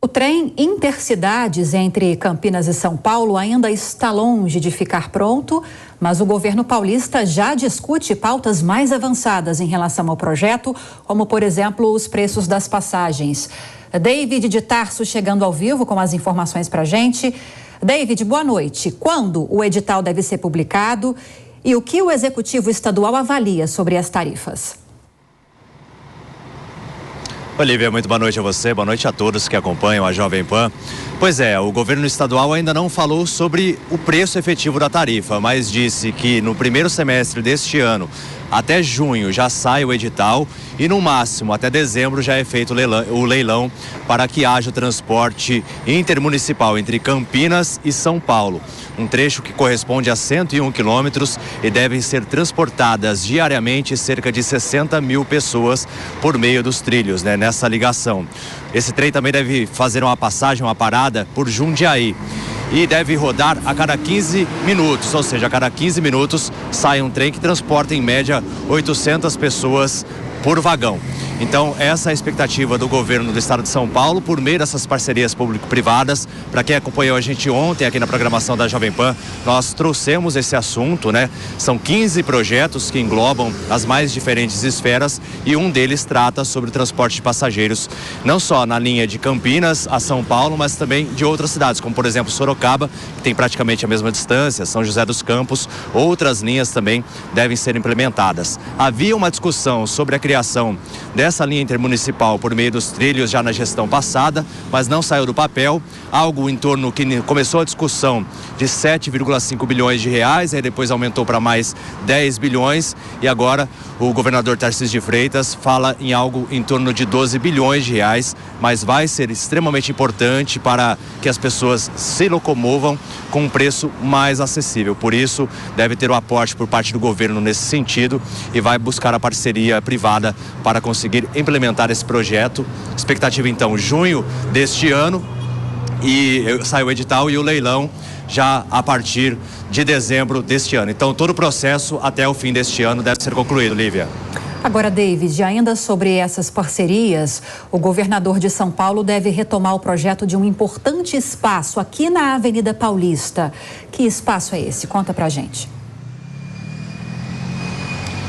O trem Intercidades entre Campinas e São Paulo ainda está longe de ficar pronto, mas o governo paulista já discute pautas mais avançadas em relação ao projeto, como, por exemplo, os preços das passagens. David de Tarso chegando ao vivo com as informações para a gente. David, boa noite. Quando o edital deve ser publicado e o que o Executivo Estadual avalia sobre as tarifas? Olívia, muito boa noite a você, boa noite a todos que acompanham a Jovem Pan. Pois é, o governo estadual ainda não falou sobre o preço efetivo da tarifa, mas disse que no primeiro semestre deste ano, até junho, já sai o edital e no máximo até dezembro já é feito o leilão para que haja o transporte intermunicipal entre Campinas e São Paulo. Um trecho que corresponde a 101 quilômetros e devem ser transportadas diariamente cerca de 60 mil pessoas por meio dos trilhos, nessa ligação. Esse trem também deve fazer uma passagem, uma parada por Jundiaí e deve rodar a cada 15 minutos, ou seja, a cada 15 minutos sai um trem que transporta em média 800 pessoas por vagão. Então, essa é a expectativa do governo do estado de São Paulo por meio dessas parcerias público-privadas. Para quem acompanhou a gente ontem aqui na programação da Jovem Pan, nós trouxemos esse assunto, São 15 projetos que englobam as mais diferentes esferas e um deles trata sobre o transporte de passageiros, não só na linha de Campinas a São Paulo, mas também de outras cidades, como por exemplo Sorocaba, que tem praticamente a mesma distância, São José dos Campos. Outras linhas também devem ser implementadas. Havia uma discussão sobre a criação dessa linha intermunicipal por meio dos trilhos já na gestão passada, mas não saiu do papel. Algo em torno que começou a discussão de 7,5 bilhões de reais, aí depois aumentou para mais 10 bilhões e agora o governador Tarcísio de Freitas fala em algo em torno de 12 bilhões de reais, mas vai ser extremamente importante para que as pessoas se locomovam com um preço mais acessível. Por isso, deve ter o aporte por parte do governo nesse sentido e vai buscar a parceria privada para conseguir implementar esse projeto. Expectativa então, junho deste ano, e sai o edital e o leilão já a partir de dezembro deste ano. Então, todo o processo até o fim deste ano deve ser concluído, Lívia. Agora, David, ainda sobre essas parcerias, o governador de São Paulo deve retomar o projeto de um importante espaço aqui na Avenida Paulista. Que espaço é esse? Conta pra gente.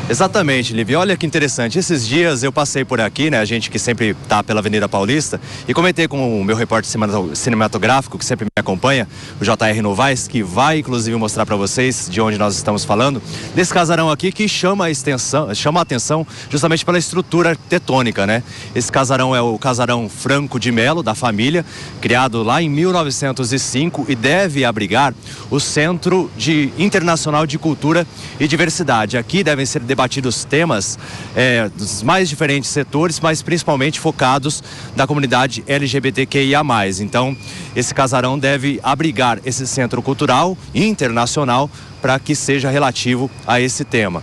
Exatamente, Lívia. Olha que interessante. Esses dias eu passei por aqui, a gente que sempre está pela Avenida Paulista, e comentei com o meu repórter cinematográfico, que sempre me acompanha, o J.R. Novaes, que vai inclusive mostrar para vocês de onde nós estamos falando, desse casarão aqui que chama a atenção justamente pela estrutura arquitetônica, Esse casarão é o Casarão Franco de Melo, da família, criado lá em 1905 e deve abrigar o Centro Internacional de Cultura e Diversidade. Aqui devem ser debatidos temas dos mais diferentes setores, mas principalmente focados da comunidade LGBTQIA+. Então, esse casarão deve abrigar esse centro cultural internacional para que seja relativo a esse tema.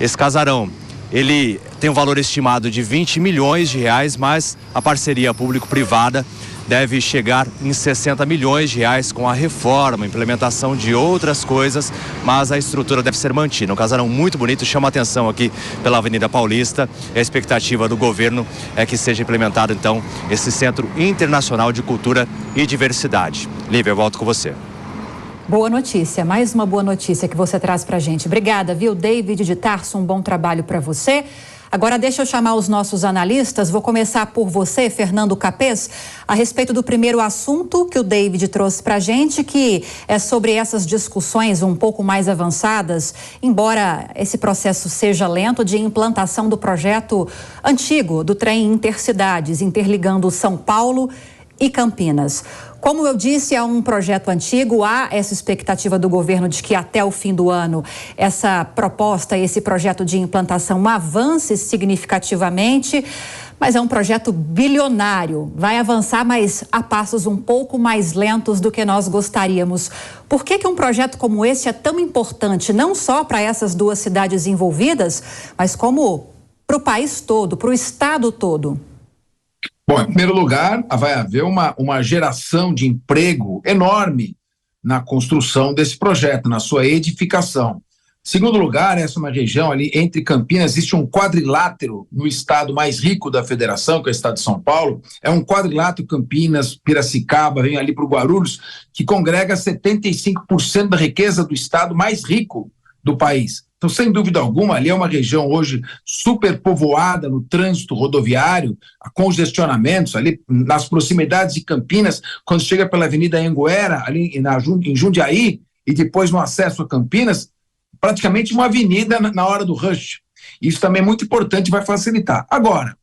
Esse casarão, ele tem um valor estimado de 20 milhões de reais, mas a parceria público-privada deve chegar em 60 milhões de reais com a reforma, implementação de outras coisas, mas a estrutura deve ser mantida. Um casarão muito bonito, chama a atenção aqui pela Avenida Paulista. A expectativa do governo é que seja implementado, então, esse Centro Internacional de Cultura e Diversidade. Lívia, eu volto com você. Boa notícia, mais uma boa notícia que você traz pra gente. Obrigada, viu, David de Tarso, um bom trabalho para você. Agora deixa eu chamar os nossos analistas. Vou começar por você, Fernando Capês, a respeito do primeiro assunto que o David trouxe pra gente, que é sobre essas discussões um pouco mais avançadas, embora esse processo seja lento, de implantação do projeto antigo do trem Intercidades, interligando São Paulo e Campinas. Como eu disse, é um projeto antigo, há essa expectativa do governo de que até o fim do ano essa proposta, esse projeto de implantação avance significativamente, mas é um projeto bilionário, vai avançar, mas a passos um pouco mais lentos do que nós gostaríamos. Por que um projeto como esse é tão importante, não só para essas duas cidades envolvidas, mas como para o país todo, para o estado todo? Bom, em primeiro lugar, vai haver uma geração de emprego enorme na construção desse projeto, na sua edificação. Segundo lugar, essa é uma região ali entre Campinas, existe um quadrilátero no estado mais rico da federação, que é o estado de São Paulo. É um quadrilátero Campinas, Piracicaba, vem ali para o Guarulhos, que congrega 75% da riqueza do estado mais rico do país. Então, sem dúvida alguma, ali é uma região hoje superpovoada no trânsito rodoviário, congestionamentos ali nas proximidades de Campinas, quando chega pela Avenida Anhanguera, ali em Jundiaí, e depois no acesso a Campinas, praticamente uma avenida na hora do rush. Isso também é muito importante e vai facilitar. Agora,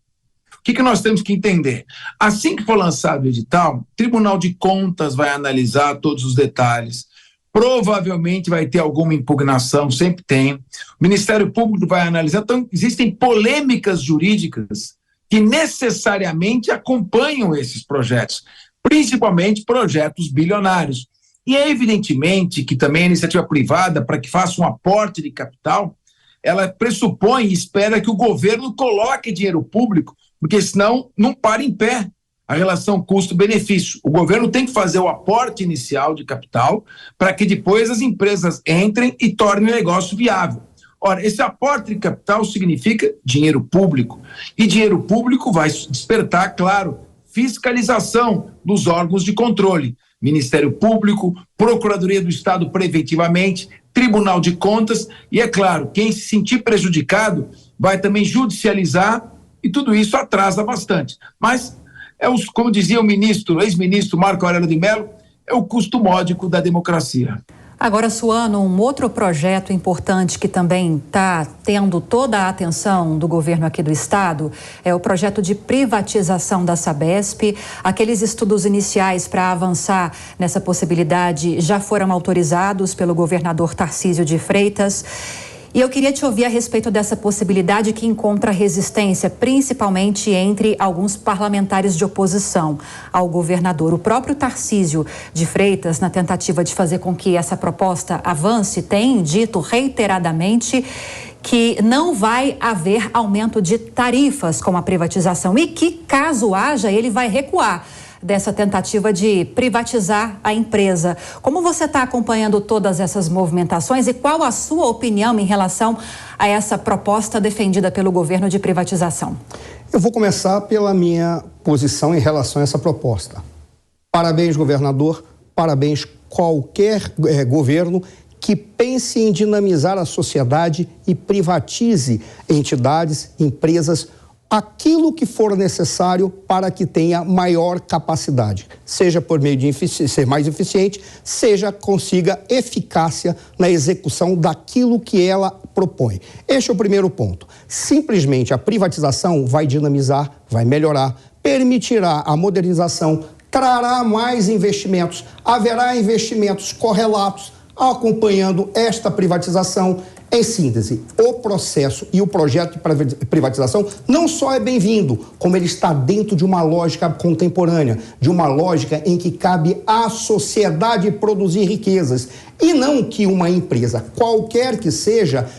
o que nós temos que entender? Assim que for lançado o edital, o Tribunal de Contas vai analisar todos os detalhes, provavelmente vai ter alguma impugnação, sempre tem. O Ministério Público vai analisar. Então, existem polêmicas jurídicas que necessariamente acompanham esses projetos, principalmente projetos bilionários. E é evidentemente que também a iniciativa privada, para que faça um aporte de capital, ela pressupõe e espera que o governo coloque dinheiro público, porque senão não para em pé a relação custo-benefício. O governo tem que fazer o aporte inicial de capital para que depois as empresas entrem e tornem o negócio viável. Ora, esse aporte de capital significa dinheiro público. E dinheiro público vai despertar, claro, fiscalização dos órgãos de controle. Ministério Público, Procuradoria do Estado preventivamente, Tribunal de Contas e, é claro, quem se sentir prejudicado vai também judicializar e tudo isso atrasa bastante. Mas, como dizia o ex-ministro Marco Aurélio de Mello, é o custo módico da democracia. Agora, Suano, um outro projeto importante que também está tendo toda a atenção do governo aqui do estado é o projeto de privatização da Sabesp. Aqueles estudos iniciais para avançar nessa possibilidade já foram autorizados pelo governador Tarcísio de Freitas. E eu queria te ouvir a respeito dessa possibilidade que encontra resistência, principalmente entre alguns parlamentares de oposição ao governador. O próprio Tarcísio de Freitas, na tentativa de fazer com que essa proposta avance, tem dito reiteradamente que não vai haver aumento de tarifas com a privatização e que, caso haja, ele vai recuar dessa tentativa de privatizar a empresa. Como você está acompanhando todas essas movimentações e qual a sua opinião em relação a essa proposta defendida pelo governo de privatização? Eu vou começar pela minha posição em relação a essa proposta. Parabéns, governador, parabéns qualquer governo que pense em dinamizar a sociedade e privatize entidades, empresas, aquilo que for necessário para que tenha maior capacidade, seja por meio de ser mais eficiente, seja consiga eficácia na execução daquilo que ela propõe. Este é o primeiro ponto. Simplesmente a privatização vai dinamizar, vai melhorar, permitirá a modernização, trará mais investimentos, haverá investimentos correlatos acompanhando esta privatização. Em síntese, o processo e o projeto de privatização não só é bem-vindo, como ele está dentro de uma lógica contemporânea, de uma lógica em que cabe à sociedade produzir riquezas e não que uma empresa, qualquer que seja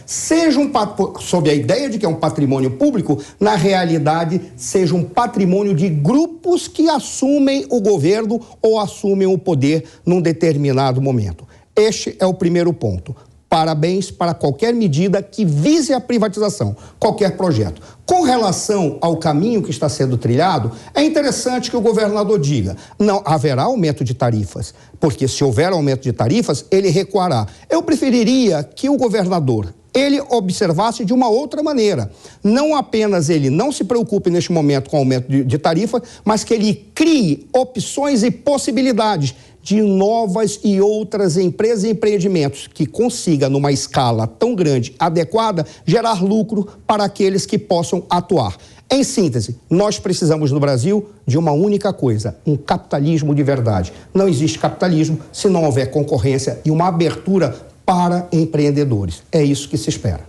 sob a ideia de que é um patrimônio público, na realidade seja um patrimônio de grupos que assumem o governo ou assumem o poder num determinado momento. Este é o primeiro ponto. Parabéns para qualquer medida que vise a privatização, qualquer projeto. Com relação ao caminho que está sendo trilhado, é interessante que o governador diga, não haverá aumento de tarifas, porque se houver aumento de tarifas, ele recuará. Eu preferiria que o governador ele observasse de uma outra maneira. Não apenas ele não se preocupe neste momento com o aumento de tarifa, mas que ele crie opções e possibilidades de novas e outras empresas e empreendimentos que consiga, numa escala tão grande, adequada, gerar lucro para aqueles que possam atuar. Em síntese, nós precisamos no Brasil de uma única coisa, um capitalismo de verdade. Não existe capitalismo se não houver concorrência e uma abertura para empreendedores. É isso que se espera.